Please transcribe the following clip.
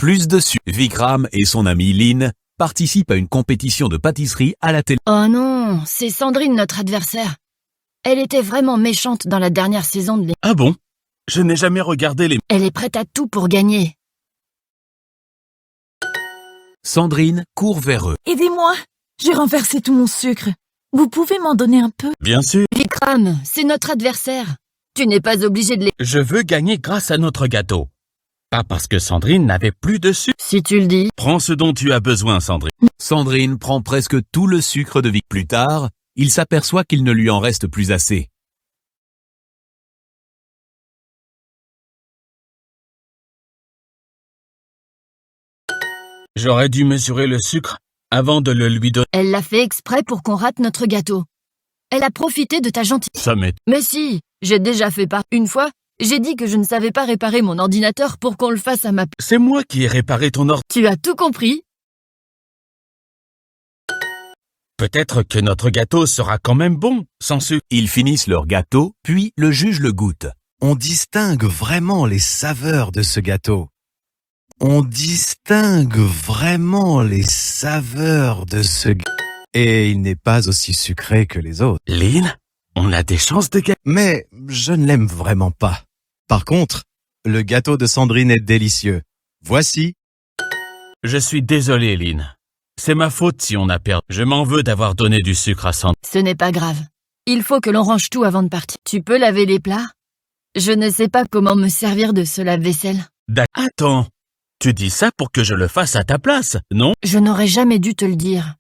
plus de sucre. Vikram et son ami Lynn participent à une compétition de pâtisserie à la télé. Oh non, c'est Sandrine notre adversaire. Elle était vraiment méchante dans la dernière saison de Ah bon? Je n'ai jamais regardé les... Elle est prête à tout pour gagner. Sandrine court vers eux. Aidez-moi, j'ai renversé tout mon sucre. Vous pouvez m'en donner un peu? Bien sûr. Vikram, c'est notre adversaire. Tu n'es pas obligé de les... Je veux gagner grâce à notre gâteau. Pas parce que Sandrine n'avait plus de sucre. Si tu le dis. Prends ce dont tu as besoin, Sandrine. Sandrine prend presque tout le sucre de Vic. Plus tard, il s'aperçoit qu'il ne lui en reste plus assez. J'aurais dû mesurer le sucre avant de le lui donner. Elle l'a fait exprès pour qu'on rate notre gâteau. Elle a profité de ta gentillesse. Ça m'est... Mais si, j'ai déjà fait part. Une fois, j'ai dit que je ne savais pas réparer mon ordinateur pour qu'on le fasse à ma place. C'est moi qui ai réparé ton ordre. Tu as tout compris? Peut-être que notre gâteau sera quand même bon, sans sucre. Ils finissent leur gâteau, puis le juge le goûte. On distingue vraiment les saveurs de ce gâteau. On distingue vraiment les saveurs de ce gâteau. Et il n'est pas aussi sucré que les autres. Lynn, on a des chances de gagner. Mais je ne l'aime vraiment pas. Par contre, le gâteau de Sandrine est délicieux. Voici. Je suis désolé, Lynn. C'est ma faute si on a perdu. Je m'en veux d'avoir donné du sucre à Sandrine. Ce n'est pas grave. Il faut que l'on range tout avant de partir. Tu peux laver les plats? Je ne sais pas comment me servir de ce lave-vaisselle. Attends, tu dis ça pour que je le fasse à ta place, non? Je n'aurais jamais dû te le dire.